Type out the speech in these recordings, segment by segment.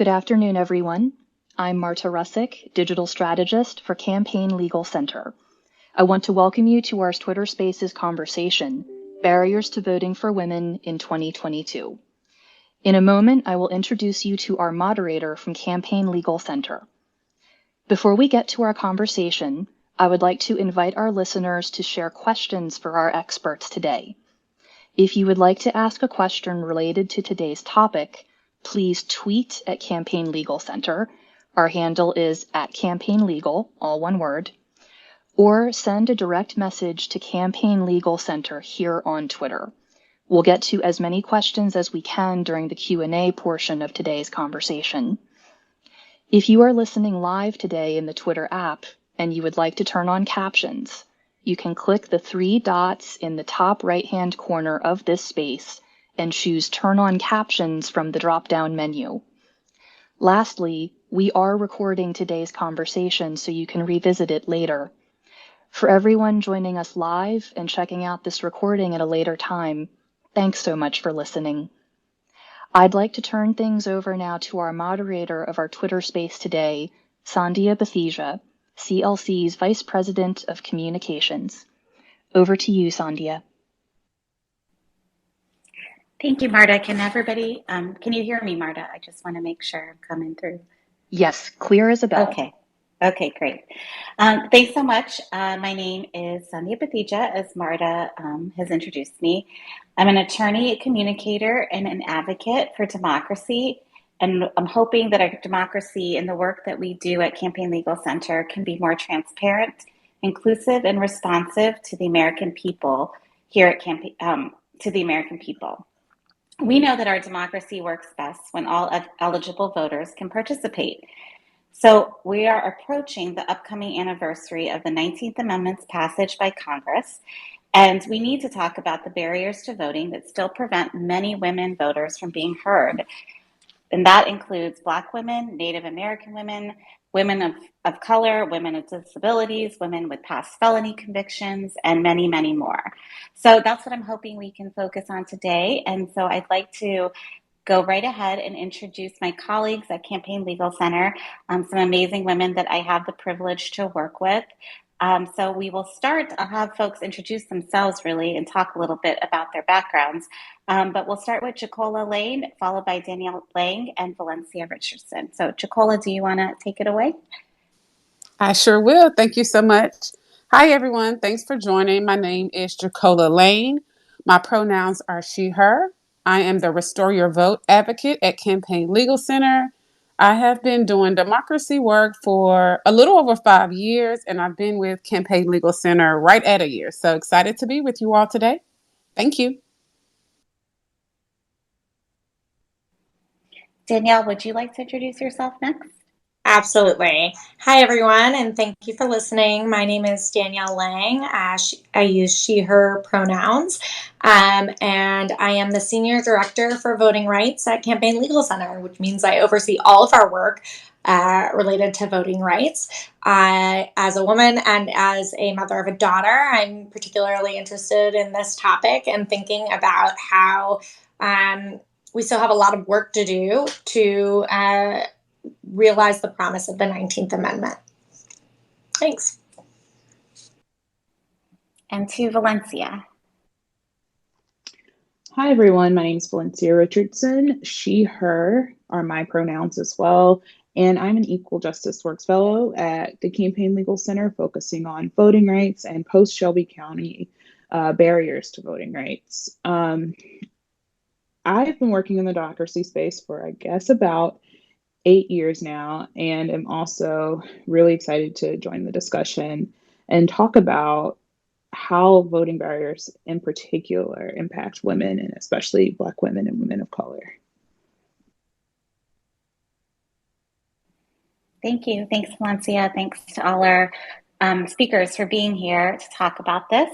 Good afternoon, everyone. I'm Marta Russick, Digital Strategist for Campaign Legal Center. I want to welcome you to our Twitter Spaces conversation, Barriers to Voting for Women in 2022. In a moment, I will introduce you to our moderator from Campaign Legal Center. Before we get to our conversation, I would like to invite our listeners to share questions for our experts today. If you would like to ask a question related to today's topic, please tweet at Campaign Legal Center. Our handle is @CampaignLegal, all one word, or send a direct message to Campaign Legal Center here on Twitter. We'll get to as many questions as we can during the Q&A portion of today's conversation. If you are listening live today in the Twitter app and you would like to turn on captions, you can click the 3 dots in the top right-hand corner of this space and choose Turn on Captions from the drop-down menu. Lastly, we are recording today's conversation so you can revisit it later. For everyone joining us live and checking out this recording at a later time, thanks so much for listening. I'd like to turn things over now to our moderator of our Twitter space today, Sandhya Batheja, CLC's Vice President of Communications. Over to you, Sandhya. Thank you, Marta. Can you hear me, Marta? I just want to make sure I'm coming through. Yes, clear as a bell. Okay, great. Thanks so much. My name is Sandhya Batheja, as Marta has introduced me. I'm an attorney, a communicator, and an advocate for democracy. And I'm hoping that our democracy and the work that we do at Campaign Legal Center can be more transparent, inclusive, and responsive to the American people here at to the American people. We know that our democracy works best when all eligible voters can participate. So we are approaching the upcoming anniversary of the 19th Amendment's passage by Congress, and we need to talk about the barriers to voting that still prevent many women voters from being heard. And that includes Black women, Native American women, women of color, women with disabilities, women with past felony convictions, and many, many more. So that's what I'm hoping we can focus on today. And so I'd like to go right ahead and introduce my colleagues at Campaign Legal Center, some amazing women that I have the privilege to work with. So we will start. I'll have folks introduce themselves really and talk a little bit about their backgrounds. But we'll start with Jacola Lane, followed by Danielle Lang and Valencia Richardson. So Jacola, do you want to take it away? I sure will. Thank you so much. Hi, everyone. Thanks for joining. My name is Jacola Lane. My pronouns are she, her. I am the Restore Your Vote advocate at Campaign Legal Center. I have been doing democracy work for a little over 5 years, and I've been with Campaign Legal Center right at a year. So excited to be with you all today. Thank you. Danielle, would you like to introduce yourself next? Absolutely. Hi, everyone, and thank you for listening. My name is Danielle Lang. I use she, her pronouns, and I am the Senior Director for Voting Rights at Campaign Legal Center, which means I oversee all of our work related to voting rights. As a woman and as a mother of a daughter, I'm particularly interested in this topic and thinking about how we still have a lot of work to do to realize the promise of the 19th Amendment. Thanks. And to Valencia. Hi, everyone. My name is Valencia Richardson. She, her are my pronouns as well. And I'm an Equal Justice Works Fellow at the Campaign Legal Center, focusing on voting rights and post-Shelby County barriers to voting rights. I've been working in the democracy space for, I guess, about 8 years now, and am also really excited to join the discussion and talk about how voting barriers in particular impact women, and especially Black women and women of color. Thank you. Thanks, Valencia. Thanks to all our speakers for being here to talk about this.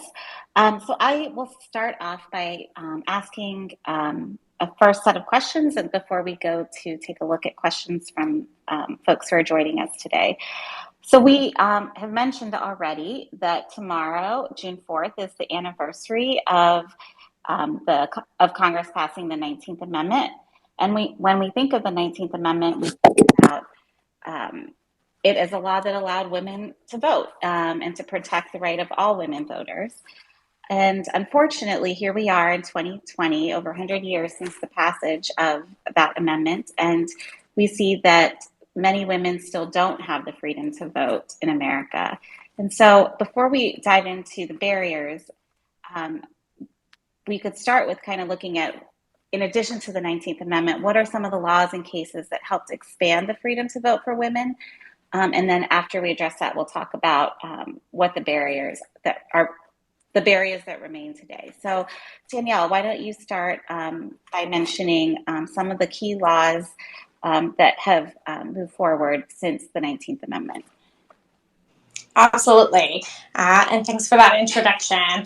So I will start off by asking a first set of questions, and before we go to take a look at questions from folks who are joining us today. So we have mentioned already that tomorrow, June 4th, is the anniversary of Congress passing the 19th Amendment. And when we think of the 19th Amendment, we think about it as a law that allowed women to vote and to protect the right of all women voters. And unfortunately, here we are in 2020, over 100 years since the passage of that amendment, and we see that many women still don't have the freedom to vote in America. And so before we dive into the barriers, we could start with kind of looking at, in addition to the 19th Amendment, what are some of the laws and cases that helped expand the freedom to vote for women? And then after we address that, we'll talk about what the barriers that remain today. So Danielle, why don't you start by mentioning some of the key laws that have moved forward since the 19th Amendment? Absolutely. And thanks for that introduction.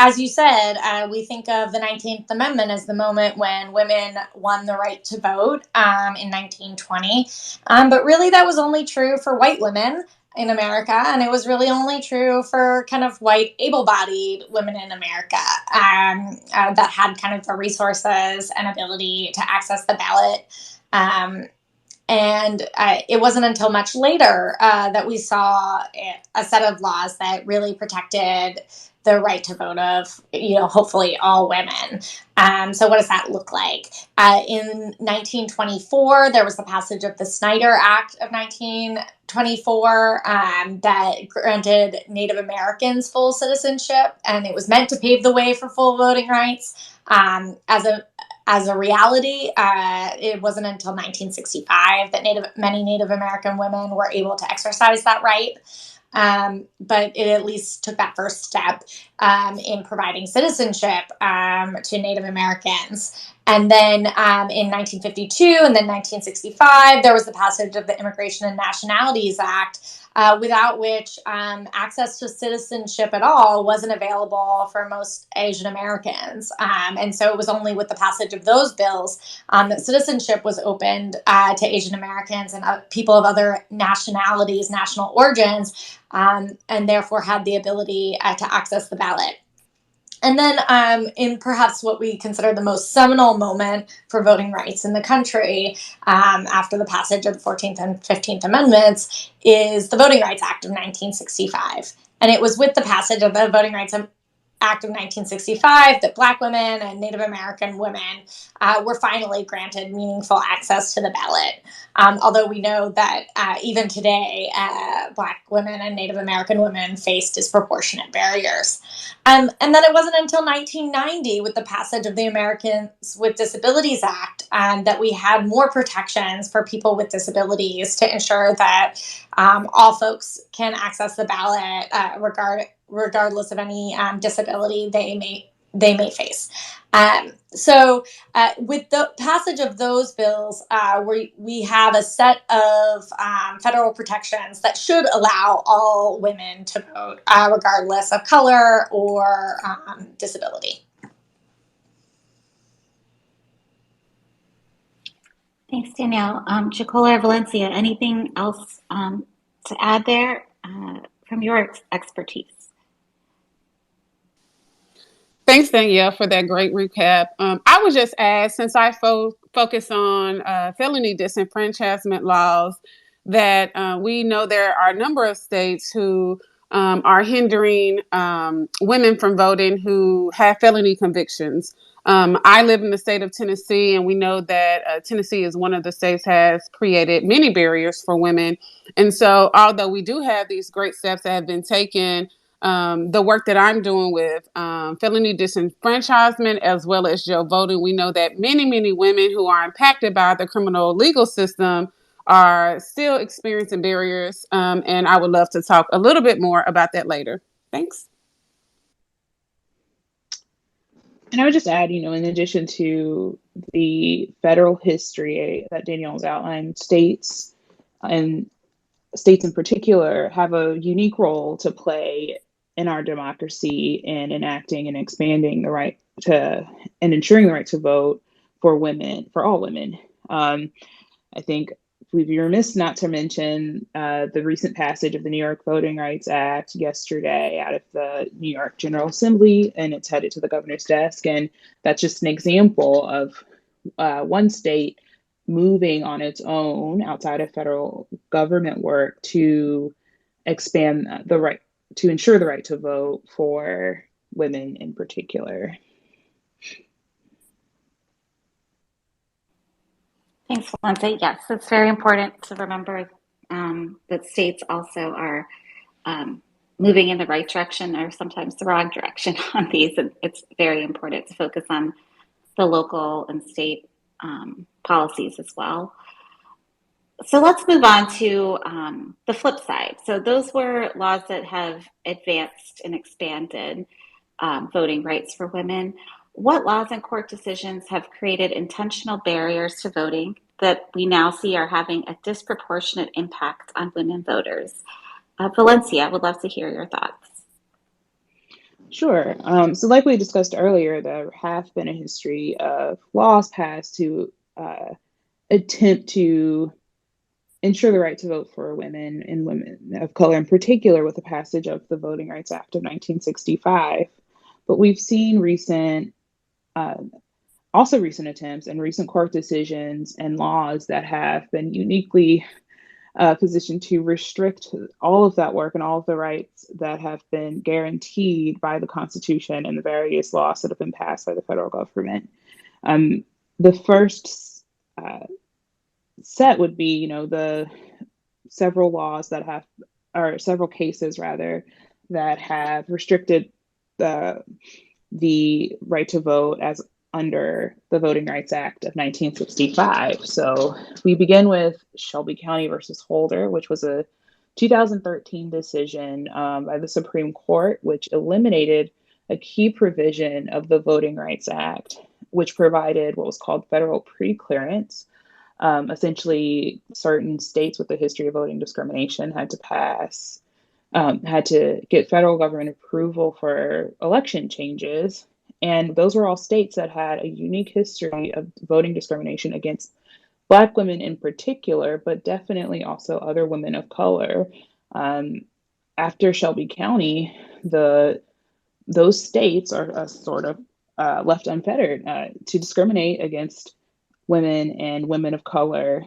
As you said, we think of the 19th Amendment as the moment when women won the right to vote in 1920. But really, that was only true for white women in America, and it was really only true for kind of white, able-bodied women in America that had kind of the resources and ability to access the ballot. And it wasn't until much later that we saw a set of laws that really protected the right to vote of, hopefully all women. So what does that look like? In 1924, there was the passage of the Snyder Act of 1924 that granted Native Americans full citizenship, and it was meant to pave the way for full voting rights. As a reality, it wasn't until 1965 that many Native American women were able to exercise that right. But it at least took that first step in providing citizenship to Native Americans. And then in 1952 and then 1965, there was the passage of the Immigration and Nationalities Act, without which access to citizenship at all wasn't available for most Asian Americans. And so it was only with the passage of those bills that citizenship was opened to Asian Americans and people of other nationalities, national origins, and therefore had the ability to access the ballot. And then in perhaps what we consider the most seminal moment for voting rights in the country after the passage of the 14th and 15th Amendments is the Voting Rights Act of 1965. And it was with the passage of the Voting Rights Act of 1965 that Black women and Native American women were finally granted meaningful access to the ballot. Although we know that even today, Black women and Native American women face disproportionate barriers. And then it wasn't until 1990, with the passage of the Americans with Disabilities Act, that we had more protections for people with disabilities to ensure that all folks can access the ballot regardless of any disability they may face. So with the passage of those bills, we have a set of federal protections that should allow all women to vote, regardless of color or disability. Thanks, Danielle. Jacola or Valencia, anything else to add there from your expertise? Thanks, Danielle, for that great recap. I would just add, since I focus on felony disenfranchisement laws, that we know there are a number of states who are hindering women from voting who have felony convictions. I live in the state of Tennessee, and we know that Tennessee is one of the states has created many barriers for women. And so although we do have these great steps that have been taken, the work that I'm doing with felony disenfranchisement as well as jail voting, we know that many, many women who are impacted by the criminal legal system are still experiencing barriers. And I would love to talk a little bit more about that later. Thanks. And I would just add, in addition to the federal history that Danielle's outlined, states in particular have a unique role to play in our democracy in enacting and expanding the right to and ensuring the right to vote for women, for all women. I think we'd be remiss not to mention the recent passage of the New York Voting Rights Act yesterday out of the New York General Assembly, and it's headed to the governor's desk. And that's just an example of one state moving on its own outside of federal government work to expand the right to ensure the right to vote for women in particular. Thanks, Lindsay. Yes, it's very important to remember that states also are moving in the right direction or sometimes the wrong direction on these. And it's very important to focus on the local and state policies as well. So let's move on to the flip side. So those were laws that have advanced and expanded voting rights for women. What laws and court decisions have created intentional barriers to voting that we now see are having a disproportionate impact on women voters? Valencia, I would love to hear your thoughts. Sure. So like we discussed earlier, there have been a history of laws passed to attempt to ensure the right to vote for women and women of color in particular with the passage of the Voting Rights Act of 1965. But we've seen also recent attempts and recent court decisions and laws that have been uniquely positioned to restrict all of that work and all of the rights that have been guaranteed by the Constitution and the various laws that have been passed by the federal government. The first set would be, the several laws that have, or several cases rather, that have restricted the right to vote as under the Voting Rights Act of 1965. So we begin with Shelby County versus Holder, which was a 2013 decision by the Supreme Court, which eliminated a key provision of the Voting Rights Act, which provided what was called federal preclearance. Essentially, certain states with a history of voting discrimination had to get federal government approval for election changes. And those were all states that had a unique history of voting discrimination against Black women in particular, but definitely also other women of color. After Shelby County, those states are sort of left unfettered to discriminate against women and women of color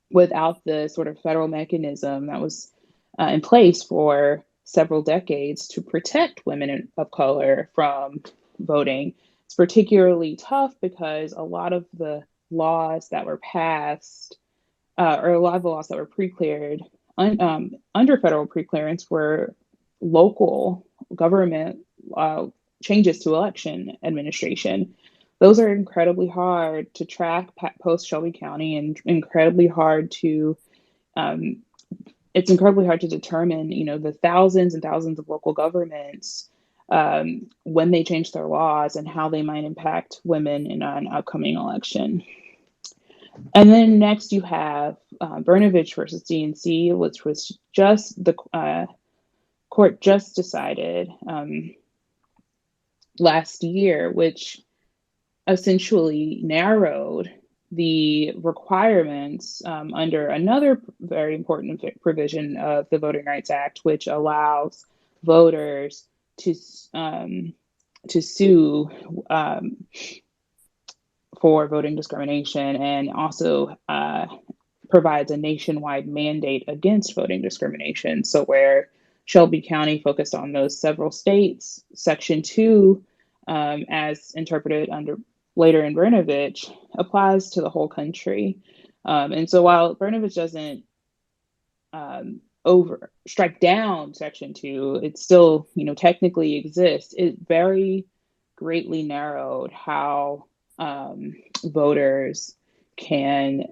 without the sort of federal mechanism that was in place for several decades to protect women of color from voting. It's particularly tough because a lot of the laws that were passed, or a lot of the laws that were pre-cleared under federal preclearance were local government changes to election administration. Those are incredibly hard to track post Shelby County and incredibly hard to it's incredibly hard to determine, the thousands and thousands of local governments when they change their laws and how they might impact women in an upcoming election. And then next you have Brnovich versus DNC, which was just the court just decided last year, which essentially narrowed the requirements under another very important provision of the Voting Rights Act, which allows voters to sue for voting discrimination, and also provides a nationwide mandate against voting discrimination. So where Shelby County focused on those several states, Section 2, as interpreted later in Brnovich, applies to the whole country. And so while Brnovich doesn't strike down Section 2, it still, technically exists. It very greatly narrowed how voters can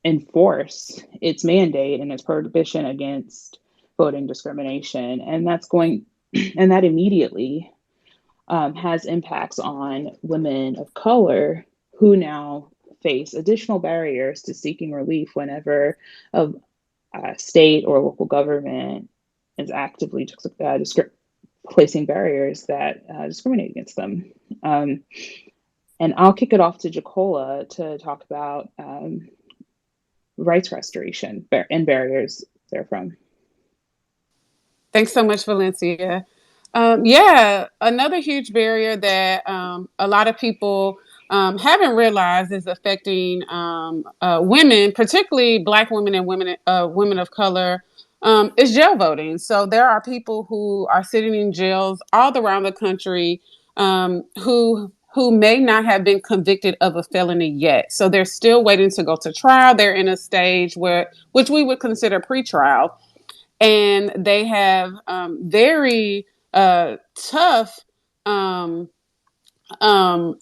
enforce its mandate and its prohibition against voting discrimination. And that immediately has impacts on women of color who now face additional barriers to seeking relief whenever a state or local government is actively placing barriers that discriminate against them. And I'll kick it off to Jacola to talk about rights restoration and barriers therefrom. Thanks so much, Valencia. Another huge barrier that a lot of people haven't realized is affecting women, particularly Black women and women of color, is jail voting. So there are people who are sitting in jails all around the country who may not have been convicted of a felony yet. So they're still waiting to go to trial. They're in a stage which we would consider pretrial, and they have very tough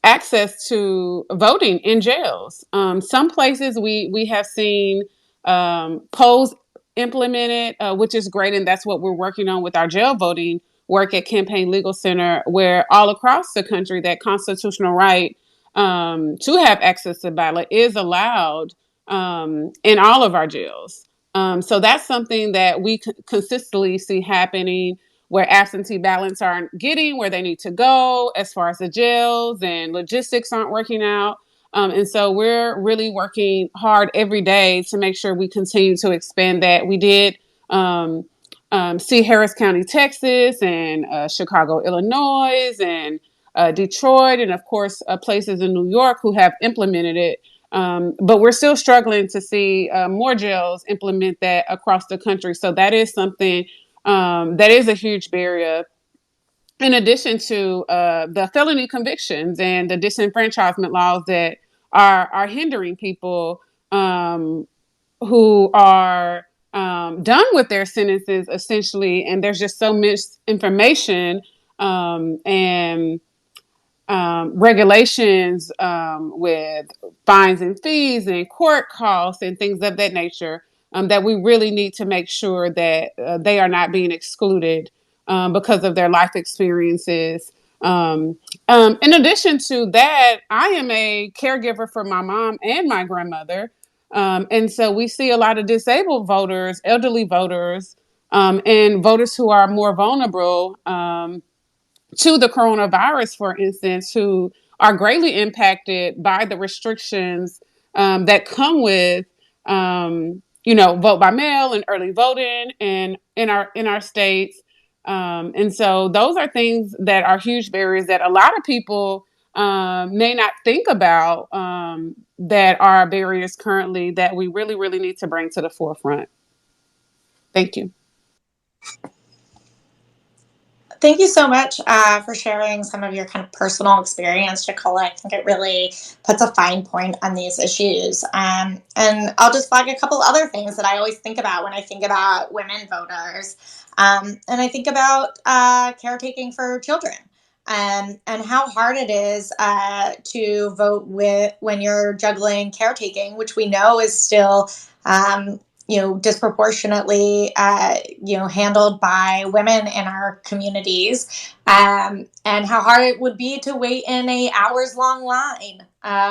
access to voting in jails. Some places we have seen polls implemented, which is great, and that's what we're working on with our jail voting work at Campaign Legal Center, where all across the country that constitutional right to have access to ballot is allowed in all of our jails. So that's something that we consistently see happening, where absentee ballots aren't getting where they need to go as far as the jails, and logistics aren't working out. And so we're really working hard every day to make sure we continue to expand that. We did see Harris County, Texas, and Chicago, Illinois, and Detroit, and of course places in New York who have implemented it. But we're still struggling to see more jails implement that across the country. So that is something that is a huge barrier. In addition to the felony convictions and the disenfranchisement laws that are hindering people who are done with their sentences, essentially, and there's just so much information and regulations with fines and fees and court costs and things of that nature, that we really need to make sure that they are not being excluded because of their life experiences. In addition to that, I am a caregiver for my mom and my grandmother. And so we see a lot of disabled voters, elderly voters, and voters who are more vulnerable to the coronavirus, for instance, who are greatly impacted by the restrictions that come with, vote by mail and early voting, and in our states. And so those are things that are huge barriers that a lot of people may not think about, that are barriers currently that we really, really need to bring to the forefront. Thank you. Thank you so much for sharing some of your kind of personal experience, Jacola. I think it really puts a fine point on these issues. And I'll just flag a couple other things that I always think about when I think about women voters. And I think about caretaking for children. And how hard it is to vote when you're juggling caretaking, which we know is still disproportionately, handled by women in our communities, and how hard it would be to wait in a hours-long line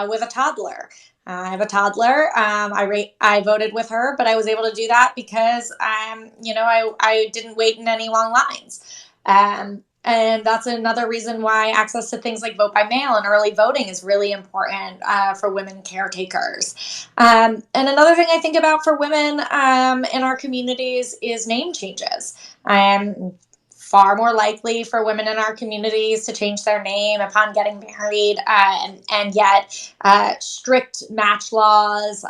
with a toddler. I have a toddler. I voted with her, but I was able to do that because, I didn't wait in any long lines. And that's another reason why access to things like vote by mail and early voting is really important for women caretakers. And another thing I think about for women in our communities is name changes. Far more likely for women in our communities to change their name upon getting married, and yet strict match laws,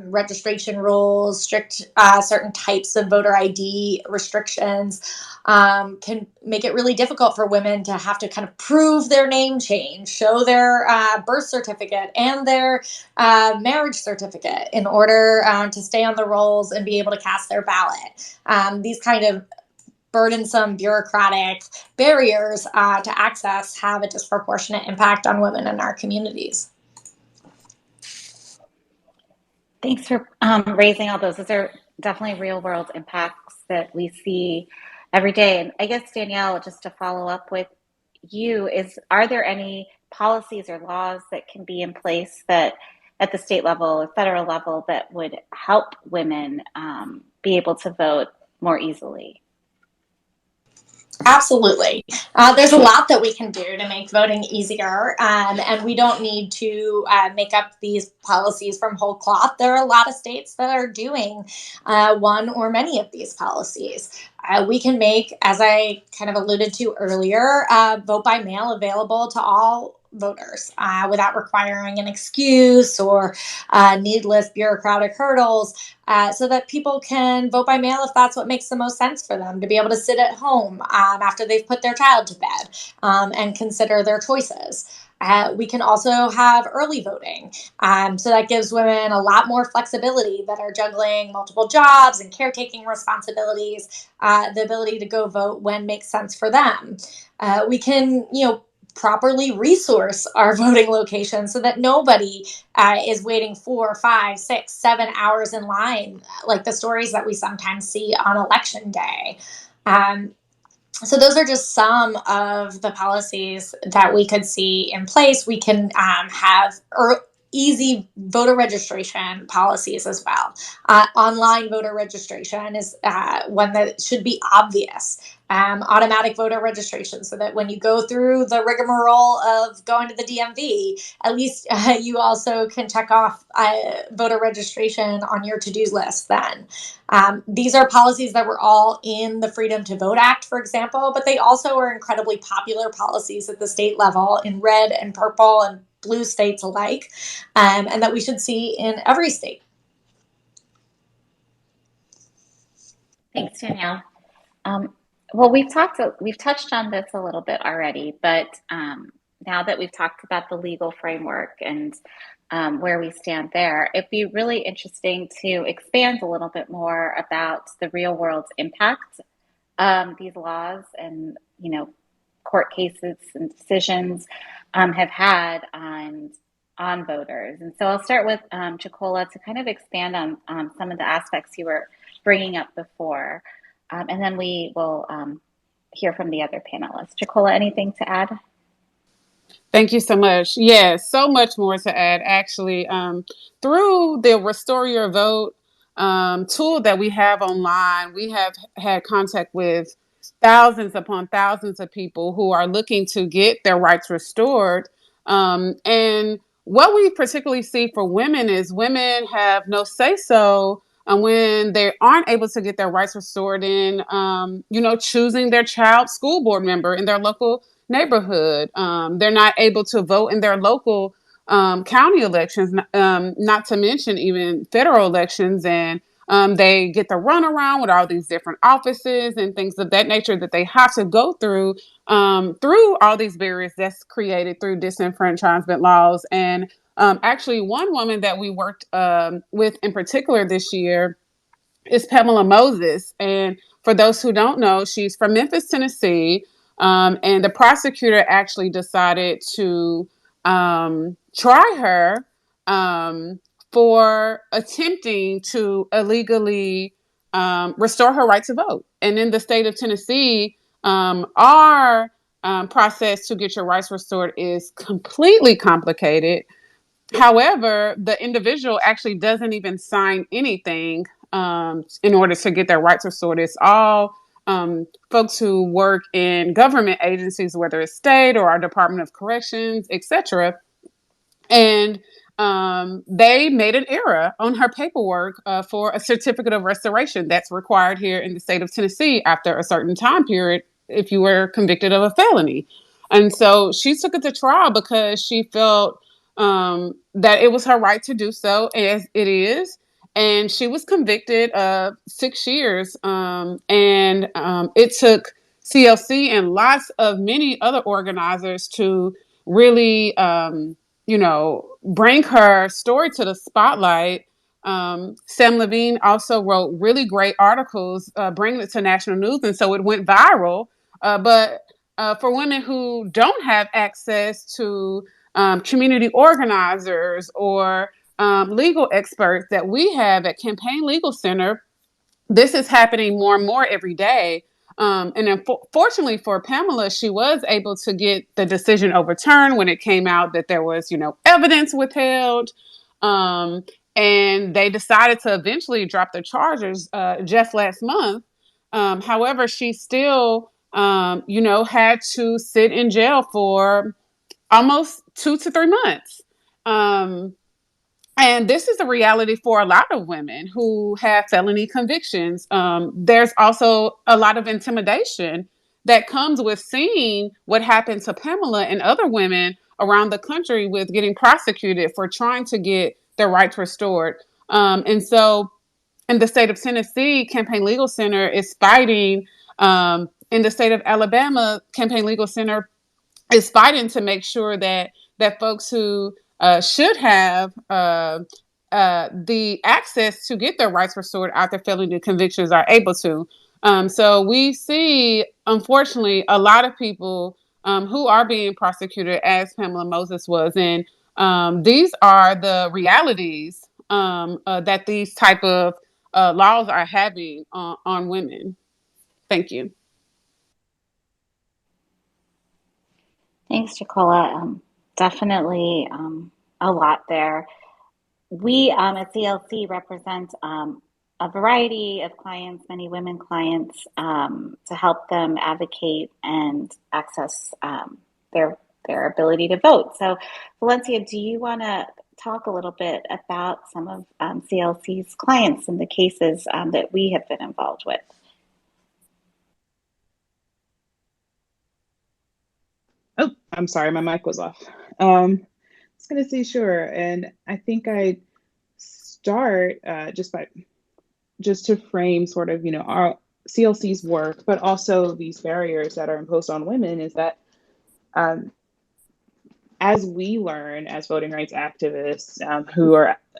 registration rules, strict certain types of voter ID restrictions can make it really difficult for women to have to kind of prove their name change, show their birth certificate and their marriage certificate in order to stay on the rolls and be able to cast their ballot. These kind of burdensome bureaucratic barriers to access have a disproportionate impact on women in our communities. Thanks for raising all those. Those are definitely real world impacts that we see every day. And I guess, Danielle, just to follow up with you, are there any policies or laws that can be in place that at the state level or federal level that would help women be able to vote more easily? Absolutely. There's a lot that we can do to make voting easier, and we don't need to make up these policies from whole cloth. There are a lot of states that are doing one or many of these policies. We can make, as I kind of alluded to earlier, vote by mail available to all voters without requiring an excuse or needless bureaucratic hurdles, so that people can vote by mail if that's what makes the most sense for them, to be able to sit at home after they've put their child to bed and consider their choices. We can also have early voting. So that gives women a lot more flexibility that are juggling multiple jobs and caretaking responsibilities, the ability to go vote when makes sense for them. We can, properly resource our voting locations so that nobody is waiting 4, 5, 6, 7 hours in line, like the stories that we sometimes see on election day. So those are just some of the policies that we could see in place. We can have easy voter registration policies as well. Online voter registration is one that should be obvious. Automatic voter registration, so that when you go through the rigmarole of going to the DMV, at least you also can check off voter registration on your to-do list then. These are policies that were all in the Freedom to Vote Act, for example, but they also are incredibly popular policies at the state level in red and purple and blue states alike, and that we should see in every state. Thanks, Danielle. Well, we've touched on this a little bit already, but now that we've talked about the legal framework and where we stand there, it'd be really interesting to expand a little bit more about the real world impact these laws and court cases and decisions have had on voters. And so I'll start with Chicola to kind of expand on some of the aspects you were bringing up before. And then we will hear from the other panelists. Chicola, anything to add? Thank you so much. Yes, so much more to add. Actually, through the Restore Your Vote tool that we have online, we have had contact with thousands upon thousands of people who are looking to get their rights restored. And what we particularly see for women is women have no say-so when they aren't able to get their rights restored in, choosing their child's school board member in their local neighborhood. They're not able to vote in their local county elections, not to mention even federal elections. And they get the runaround with all these different offices and things of that nature that they have to go through all these barriers that's created through disenfranchisement laws. And actually, one woman that we worked with in particular this year is Pamela Moses. And for those who don't know, she's from Memphis, Tennessee. And the prosecutor actually decided to try her for attempting to illegally restore her right to vote. And in the state of Tennessee, our process to get your rights restored is completely complicated. However, the individual actually doesn't even sign anything in order to get their rights restored. It's all folks who work in government agencies, whether it's state or our Department of Corrections, etc. And they made an error on her paperwork for a certificate of restoration that's required here in the state of Tennessee after a certain time period if you were convicted of a felony. And so she took it to trial because she felt that it was her right to do so, as it is. And she was convicted of 6 years. And it took CLC and lots of many other organizers to really, bring her story to the spotlight. Sam Levine also wrote really great articles, bringing it to national news. And so it went viral. But for women who don't have access to community organizers or legal experts that we have at Campaign Legal Center, this is happening more and more every day. And fortunately for Pamela, she was able to get the decision overturned when it came out that there was, evidence withheld. And they decided to eventually drop the charges just last month. However, she still, had to sit in jail for almost 2 to 3 months. And this is a reality for a lot of women who have felony convictions. There's also a lot of intimidation that comes with seeing what happened to Pamela and other women around the country with getting prosecuted for trying to get their rights restored. And so in the state of Tennessee, Campaign Legal Center is fighting. In the state of Alabama, Campaign Legal Center is fighting to make sure that folks who should have the access to get their rights restored after felony convictions are able to. So we see, unfortunately, a lot of people who are being prosecuted as Pamela Moses was. And these are the realities that these type of laws are having on women. Thank you. Thanks, Jacola. Definitely a lot there. We at CLC represent a variety of clients, many women clients, to help them advocate and access their ability to vote. So, Valencia, do you want to talk a little bit about some of CLC's clients and the cases that we have been involved with? Oh, I'm sorry, my mic was off. I was going to say sure, and I think I'd start just to frame sort of our CLC's work, but also these barriers that are imposed on women is that as we learn as voting rights activists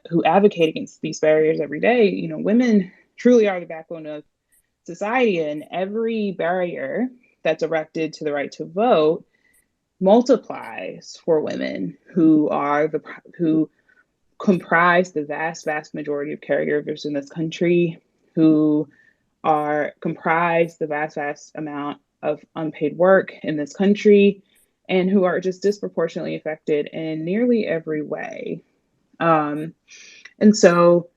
who advocate against these barriers every day, women truly are the backbone of society, and every barrier that's erected to the right to vote multiplies for women who comprise the vast majority of caregivers in this country, who comprise the vast amount of unpaid work in this country, and who are just disproportionately affected in nearly every way. And so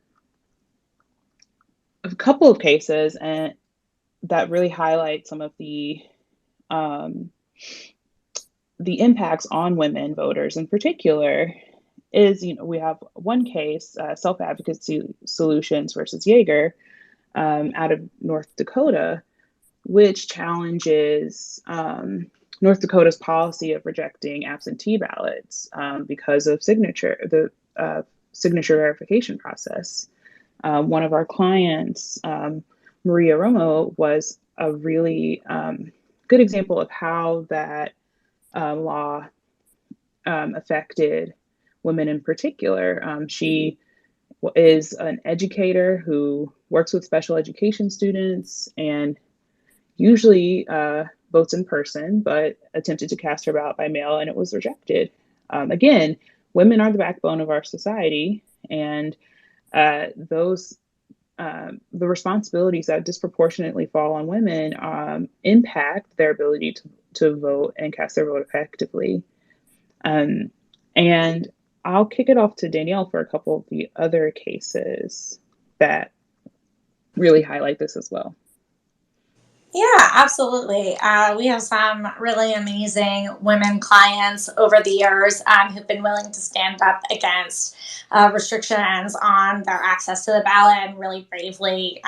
a couple of cases that really highlight some of the impacts on women voters in particular is, we have one case, Self-Advocacy Solutions versus Yeager, out of North Dakota, which challenges North Dakota's policy of rejecting absentee ballots because of the signature verification process. One of our clients, Maria Romo, was a really good example of how that law affected women in particular. She is an educator who works with special education students and usually votes in person, but attempted to cast her ballot by mail and it was rejected. Again, women are the backbone of our society, and the responsibilities that disproportionately fall on women impact their ability to vote and cast their vote effectively. And I'll kick it off to Danielle for a couple of the other cases that really highlight this as well. Yeah, absolutely. We have some really amazing women clients over the years who've been willing to stand up against restrictions on their access to the ballot and really bravely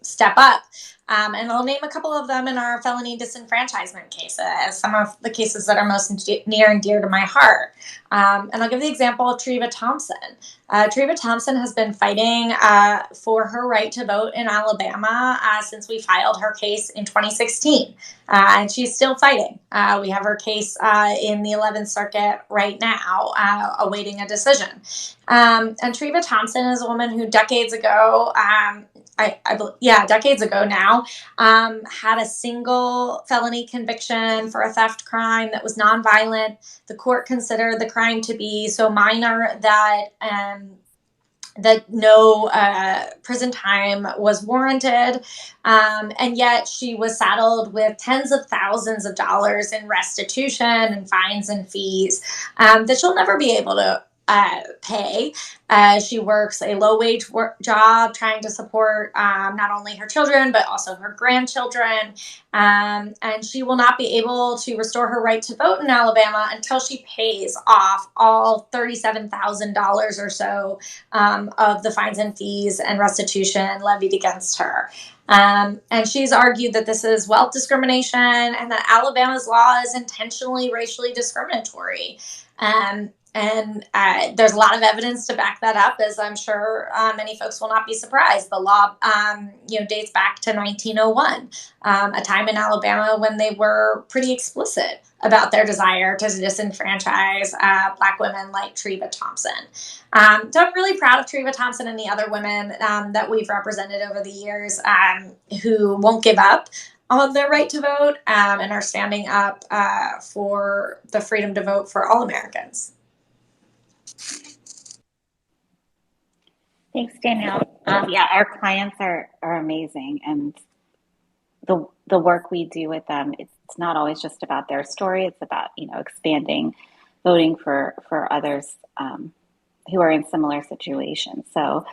step up. And I'll name a couple of them in our felony disenfranchisement cases, some of the cases that are most near and dear to my heart. And I'll give the example of Treva Thompson. Treva Thompson has been fighting for her right to vote in Alabama since we filed her case in 2016. And she's still fighting. We have her case in the 11th Circuit right now, awaiting a decision. And Treva Thompson is a woman who decades ago, decades ago now, had a single felony conviction for a theft crime that was nonviolent. The court considered the crime to be so minor that no prison time was warranted. And yet she was saddled with tens of thousands of dollars in restitution and fines and fees that she'll never be able to pay. She works a low-wage job trying to support not only her children, but also her grandchildren. And she will not be able to restore her right to vote in Alabama until she pays off all $37,000 or so of the fines and fees and restitution levied against her. And she's argued that this is wealth discrimination and that Alabama's law is intentionally racially discriminatory. There's a lot of evidence to back that up, as I'm sure many folks will not be surprised. The law, dates back to 1901, a time in Alabama when they were pretty explicit about their desire to disenfranchise Black women like Treva Thompson. So I'm really proud of Treva Thompson and the other women that we've represented over the years who won't give up on their right to vote and are standing up for the freedom to vote for all Americans. Thanks, Danielle. Yeah, our clients are amazing, and the work we do with them, it's not always just about their story. It's about expanding voting for others who are in similar situations. So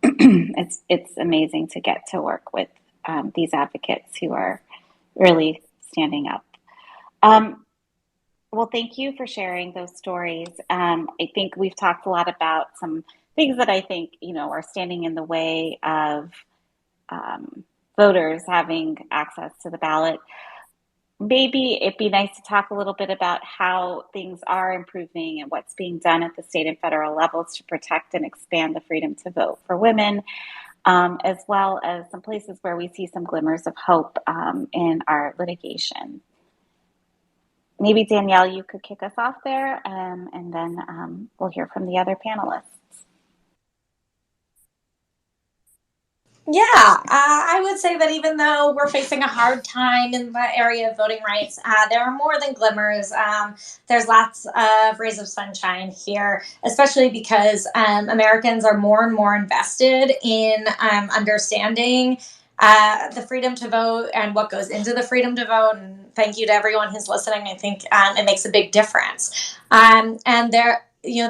it's amazing to get to work with these advocates who are really standing up. Well, thank you for sharing those stories. I think we've talked a lot about some things that I think, are standing in the way of voters having access to the ballot. Maybe it'd be nice to talk a little bit about how things are improving and what's being done at the state and federal levels to protect and expand the freedom to vote for women, as well as some places where we see some glimmers of hope in our litigation. Maybe Danielle, you could kick us off there, and then we'll hear from the other panelists. Yeah, I would say that even though we're facing a hard time in the area of voting rights, there are more than glimmers. There's lots of rays of sunshine here, especially because Americans are more and more invested in understanding the freedom to vote and what goes into the freedom to vote. And thank you to everyone who's listening. I think it makes a big difference. And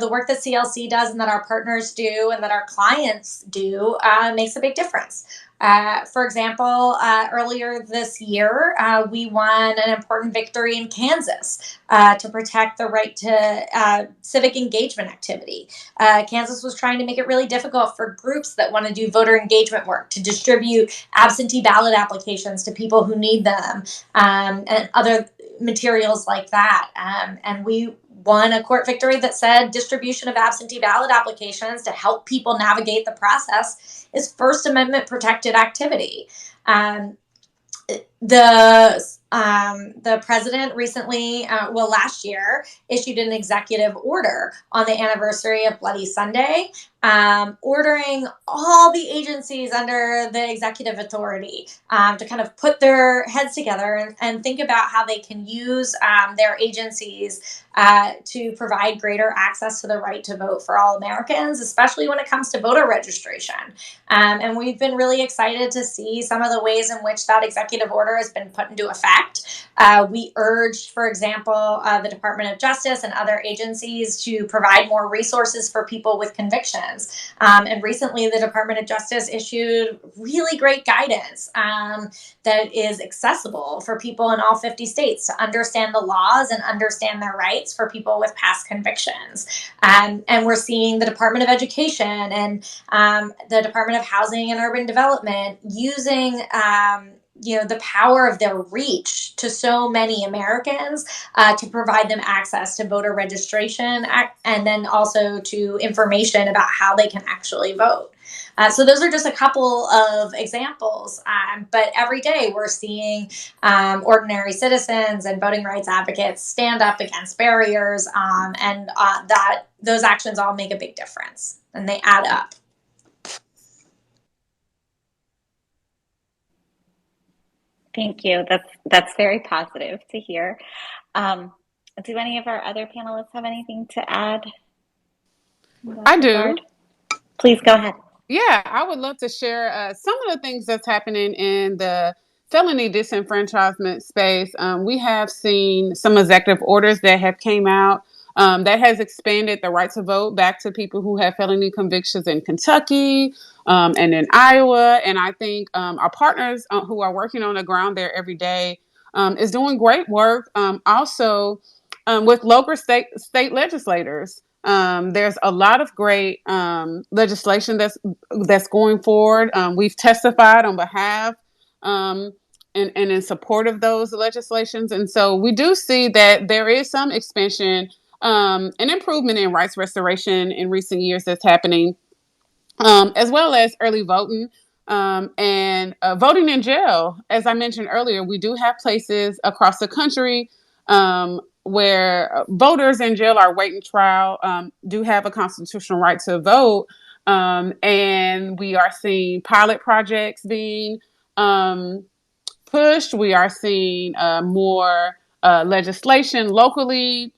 the work that CLC does and that our partners do and that our clients do makes a big difference. For example, earlier this year, we won an important victory in Kansas to protect the right to civic engagement activity. Kansas was trying to make it really difficult for groups that want to do voter engagement work to distribute absentee ballot applications to people who need them and other materials like that. And we won a court victory that said distribution of absentee ballot applications to help people navigate the process is First Amendment protected activity. The president recently, last year, issued an executive order on the anniversary of Bloody Sunday, ordering all the agencies under the executive authority to kind of put their heads together and think about how they can use their agencies to provide greater access to the right to vote for all Americans, especially when it comes to voter registration. And we've been really excited to see some of the ways in which that executive order has been put into effect. We urged, for example, the Department of Justice and other agencies to provide more resources for people with convictions. And recently, the Department of Justice issued really great guidance that is accessible for people in all 50 states to understand the laws and understand their rights for people with past convictions. And we're seeing the Department of Education and the Department of Housing and Urban Development using the power of their reach to so many Americans to provide them access to voter registration and then also to information about how they can actually vote. So those are just a couple of examples, but every day we're seeing ordinary citizens and voting rights advocates stand up against barriers, and that those actions all make a big difference and they add up. Thank you. That's very positive to hear. Do any of our other panelists have anything to add? I do. Please go ahead. Yeah, I would love to share some of the things that's happening in the felony disenfranchisement space. We have seen some executive orders that have came out that has expanded the right to vote back to people who have felony convictions in Kentucky and in Iowa. And I think our partners who are working on the ground there every day is doing great work. Also, with local state legislators. There's a lot of great legislation that's going forward. We've testified on behalf and in support of those legislations. And so we do see that there is some expansion an improvement in rights restoration in recent years that's happening, as well as early voting, and voting in jail. As I mentioned earlier, we do have places across the country where voters in jail are waiting trial, do have a constitutional right to vote. And we are seeing pilot projects being pushed. We are seeing more legislation locally.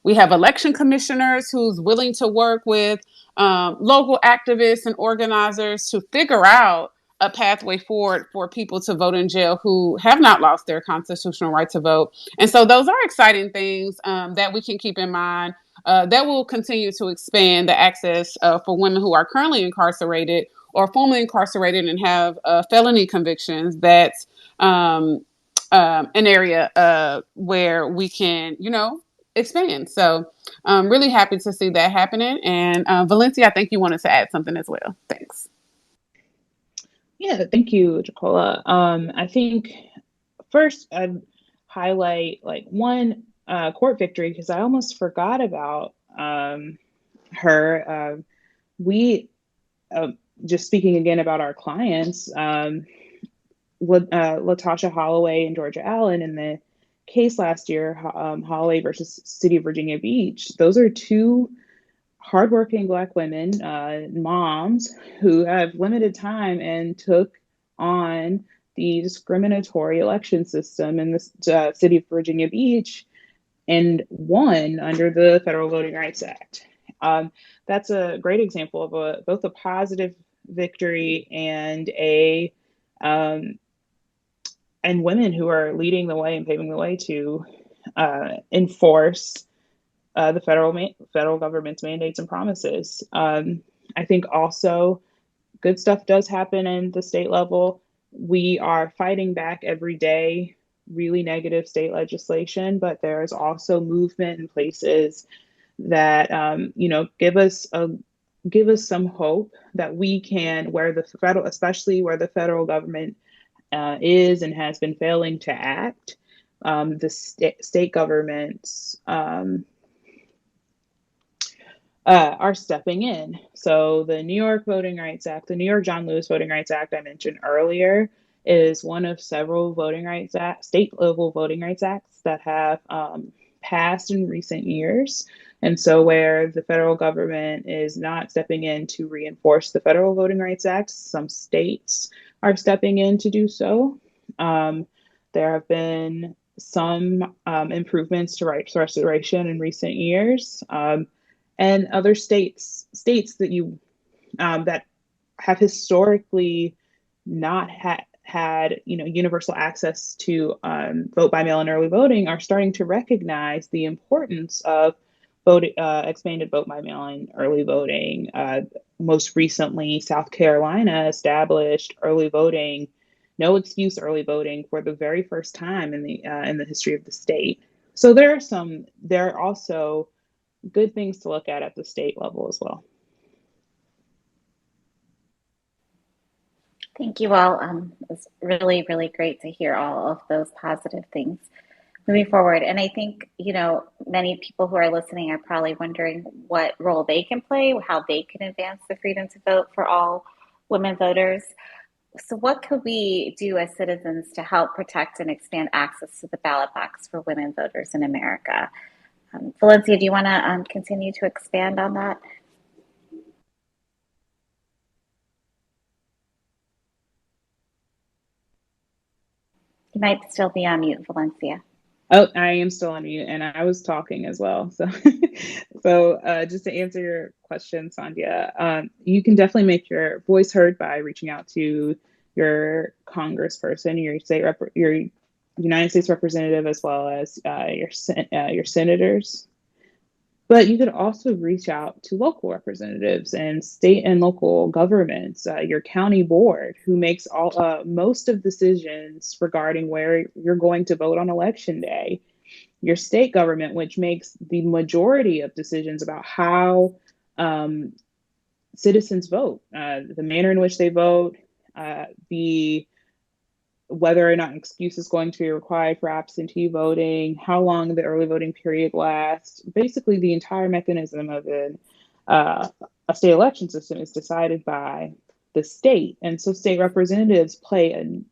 We have election commissioners who's willing to work with local activists and organizers to figure out a pathway forward for people to vote in jail who have not lost their constitutional right to vote. And so those are exciting things that we can keep in mind. That will continue to expand the access for women who are currently incarcerated or formerly incarcerated and have felony convictions. That's an area where we can, expand. So I'm really happy to see that happening. And Valencia, I think you wanted to add something as well. Thanks. Yeah, thank you, Jacola. I think first I'd highlight like one court victory because I almost forgot about her. We just speaking again about our clients, Latasha Holloway and Georgia Allen in the case last year, Holloway versus City of Virginia Beach. Those are two hardworking Black women, moms, who have limited time and took on the discriminatory election system in the City of Virginia Beach and won under the Federal Voting Rights Act. That's a great example of both a positive victory and and women who are leading the way and paving the way to enforce the federal government's mandates and promises. I think also good stuff does happen in the state level. We are fighting back every day really negative state legislation, but there's also movement in places that give us some hope that we can, where the federal, especially where the federal government is and has been failing to act, the state governments are stepping in. So the New York Voting Rights Act, the New York John Lewis Voting Rights Act I mentioned earlier, is one of several state level voting rights acts that have passed in recent years. And so where the federal government is not stepping in to reinforce the Federal Voting Rights Act, some states are stepping in to do so. There have been some improvements to rights restoration in recent years. And other states that that have historically not had universal access to vote by mail and early voting are starting to recognize the importance of expanded vote by mail and early voting. Most recently, South Carolina established early voting, no excuse early voting, for the very first time in the history of the state. So there are also good things to look at the state level as well. Thank you all. It's really, really great to hear all of those positive things moving forward. And I think, many people who are listening are probably wondering what role they can play, how they can advance the freedom to vote for all women voters. So what could we do as citizens to help protect and expand access to the ballot box for women voters in America? Valencia, do you want to continue to expand on that? You might still be on mute, Valencia. Oh, I am still on mute, and I was talking as well. So, just to answer your question, Sandhya, you can definitely make your voice heard by reaching out to your congressperson, your United States representative, as well as your senators. But you could also reach out to local representatives and state and local governments, your county board, who makes most of decisions regarding where you're going to vote on election day, your state government, which makes the majority of decisions about how citizens vote, the manner in which they vote, the whether or not an excuse is going to be required for absentee voting, how long the early voting period lasts. Basically, the entire mechanism of a state election system is decided by the state. And so state representatives play an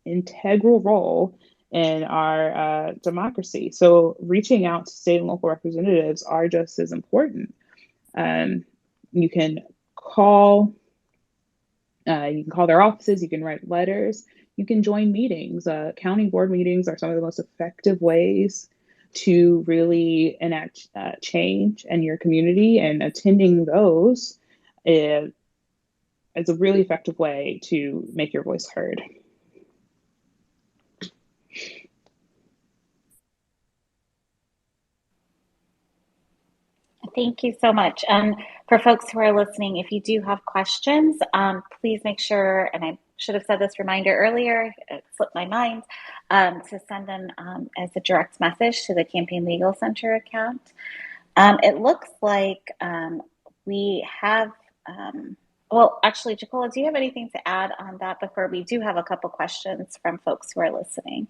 integral role in our democracy. So reaching out to state and local representatives are just as important. You can call their offices, you can write letters, you can join meetings. County board meetings are some of the most effective ways to really enact change in your community, and attending those is a really effective way to make your voice heard. Thank you so much. For folks who are listening, if you do have questions, please make sure, and I should have said this reminder earlier, it slipped my mind, to send them as a direct message to the Campaign Legal Center account. It looks like we have, well, actually, Jacola, do you have anything to add on that before we do have a couple questions from folks who are listening?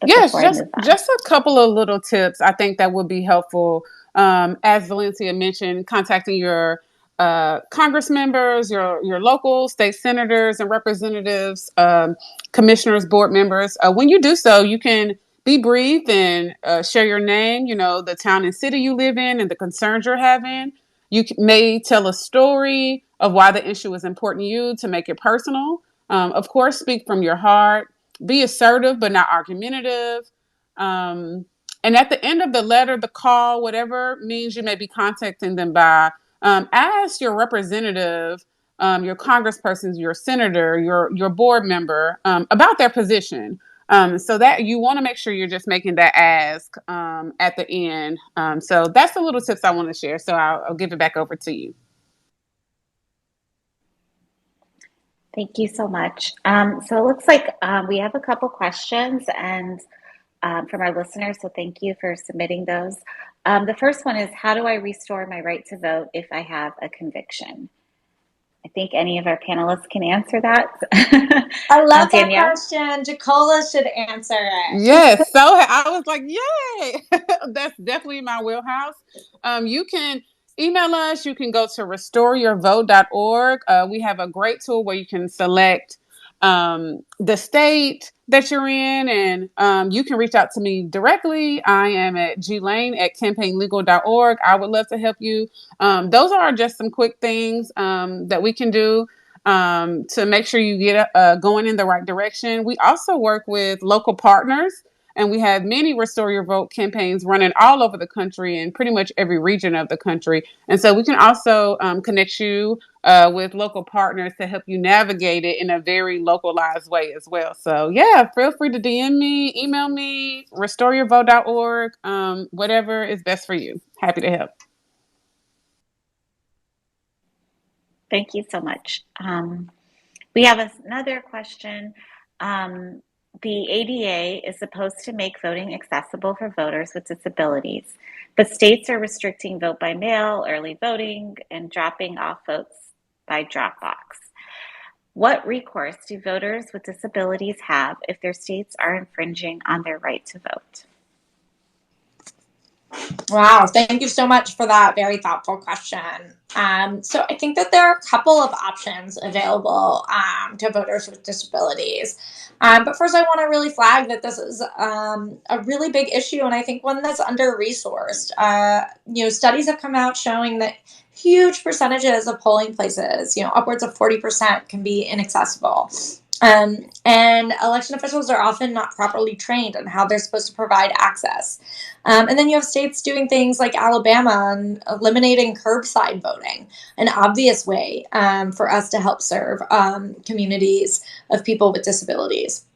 Yes, just a couple of little tips I think that would be helpful. As Valencia mentioned, contacting your Congress members, your local state senators and representatives, commissioners, board members. When you do so, you can be brief and share your name, the town and city you live in and the concerns you're having. You may tell a story of why the issue is important to you to make it personal. Of course, speak from your heart. Be assertive, but not argumentative. And at the end of the letter, the call, whatever means you may be contacting them by, ask your representative, your congressperson, your senator, your board member about their position. So that you want to make sure you're just making that ask at the end. So that's the little tips I want to share. So I'll give it back over to you. Thank you so much. So it looks like we have a couple questions and from our listeners, so thank you for submitting those. The first one is, how do I restore my right to vote if I have a conviction? I think any of our panelists can answer that. I love that question. Jacola should answer it. Yes, so I was like, yay! That's definitely my wheelhouse. You can email us. You can go to restoreyourvote.org. We have a great tool where you can select the state that you're in, and you can reach out to me directly. I am at glane@campaignlegal.org. I would love to help you. Those are just some quick things that we can do to make sure you get going in the right direction. We also work with local partners, and we have many Restore Your Vote campaigns running all over the country and pretty much every region of the country. And so we can also connect you with local partners to help you navigate it in a very localized way as well. So yeah, feel free to DM me, email me, restoreyourvote.org, whatever is best for you. Happy to help. Thank you so much. We have another question. The ADA is supposed to make voting accessible for voters with disabilities, but states are restricting vote by mail, early voting, and dropping off votes by Dropbox. What recourse do voters with disabilities have if their states are infringing on their right to vote? Wow, thank you so much for that very thoughtful question. So I think that there are a couple of options available to voters with disabilities. But first, I want to really flag that this is a really big issue, and I think one that's under-resourced. Studies have come out showing that huge percentages of polling places, upwards of 40%, can be inaccessible. And election officials are often not properly trained on how they're supposed to provide access. And then you have states doing things like Alabama and eliminating curbside voting, an obvious way for us to help serve communities of people with disabilities.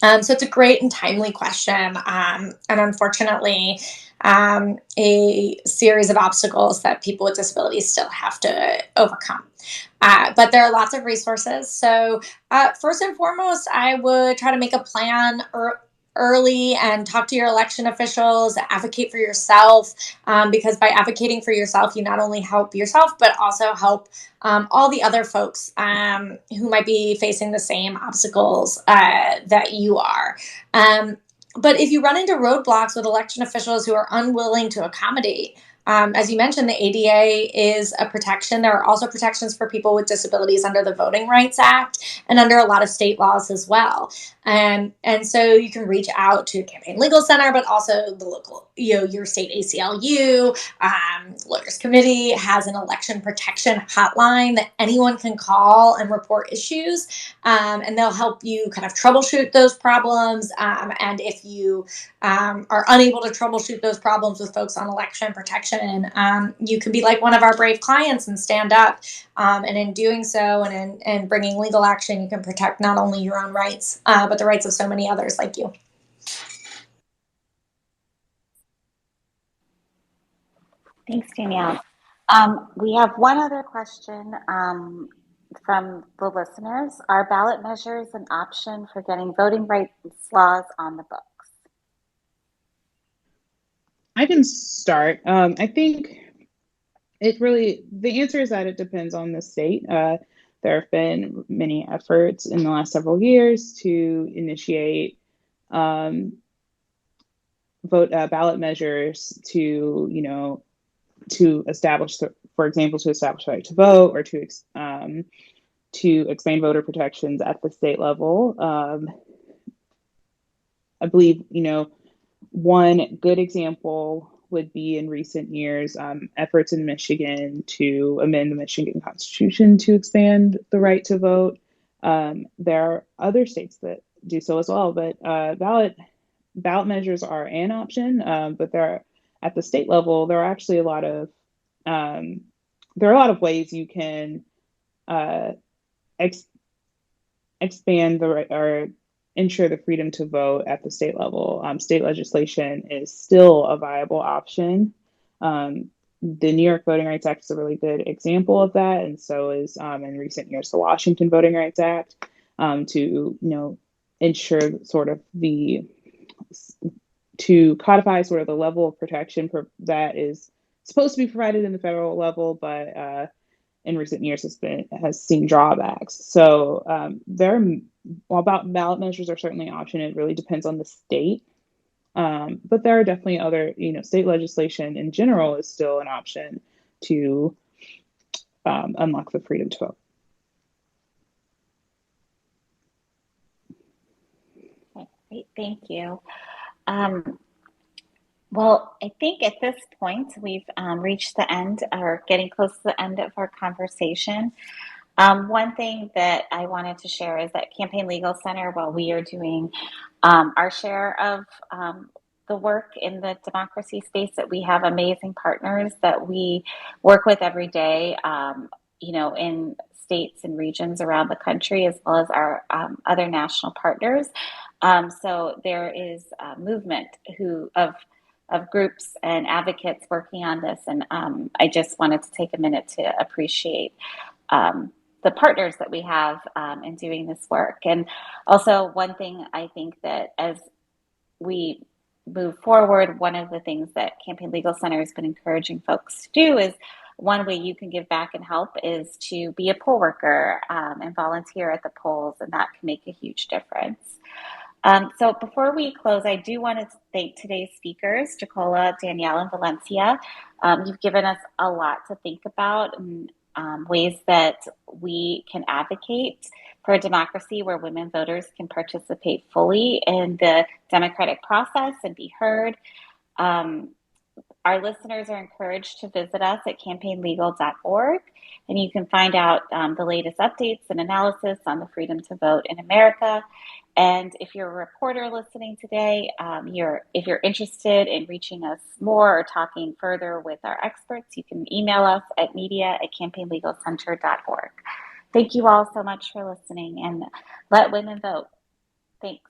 So it's a great and timely question. And unfortunately, a series of obstacles that people with disabilities still have to overcome. But there are lots of resources. So first and foremost, I would try to make a plan early and talk to your election officials, advocate for yourself, because by advocating for yourself, you not only help yourself, but also help all the other folks who might be facing the same obstacles that you are. But if you run into roadblocks with election officials who are unwilling to accommodate, as you mentioned, the ADA is a protection. There are also protections for people with disabilities under the Voting Rights Act and under a lot of state laws as well. And so you can reach out to Campaign Legal Center, but also the local, your state ACLU. Lawyers Committee has an election protection hotline that anyone can call and report issues. And they'll help you kind of troubleshoot those problems. And if you are unable to troubleshoot those problems with folks on election protection, you can be like one of our brave clients and stand up. And in doing so and in bringing legal action, you can protect not only your own rights, but the rights of so many others like you. Thanks, Danielle. We have one other question from the listeners. Are ballot measures an option for getting voting rights laws on the books? I can start. I think the answer is that it depends on the state. There have been many efforts in the last several years to initiate ballot measures to establish, for example, to establish the right to vote or to expand voter protections at the state level. I believe, one good example would be in recent years, efforts in Michigan to amend the Michigan Constitution to expand the right to vote. There are other states that do so as well, but ballot measures are an option. But at the state level, there are actually a lot of ways you can expand the right or ensure the freedom to vote at the state level. State legislation is still a viable option. The New York Voting Rights Act is a really good example of that, and so is in recent years the Washington Voting Rights Act, to ensure to codify sort of the level of protection that is supposed to be provided in the federal level, but in recent years has seen drawbacks. So while ballot measures are certainly an option, it really depends on the state. But there are definitely other, state legislation in general is still an option to unlock the freedom to vote. Okay, great, thank you. Well, I think at this point we've reached the end or getting close to the end of our conversation. One thing that I wanted to share is that Campaign Legal Center, while we are doing our share of the work in the democracy space, that we have amazing partners that we work with every day, in states and regions around the country, as well as our other national partners. So there is a movement of groups and advocates working on this. And I just wanted to take a minute to appreciate the partners that we have in doing this work. And also one thing I think that as we move forward, one of the things that Campaign Legal Center has been encouraging folks to do is one way you can give back and help is to be a poll worker and volunteer at the polls, and that can make a huge difference. So before we close, I do want to thank today's speakers, Jacola, Danielle, and Valencia. You've given us a lot to think about and ways that we can advocate for a democracy where women voters can participate fully in the democratic process and be heard. Our listeners are encouraged to visit us at campaignlegal.org, and you can find out the latest updates and analysis on the freedom to vote in America. And if you're a reporter listening today, if you're interested in reaching us more or talking further with our experts, you can email us at media@campaignlegalcenter.org. Thank you all so much for listening, and let women vote. Thanks.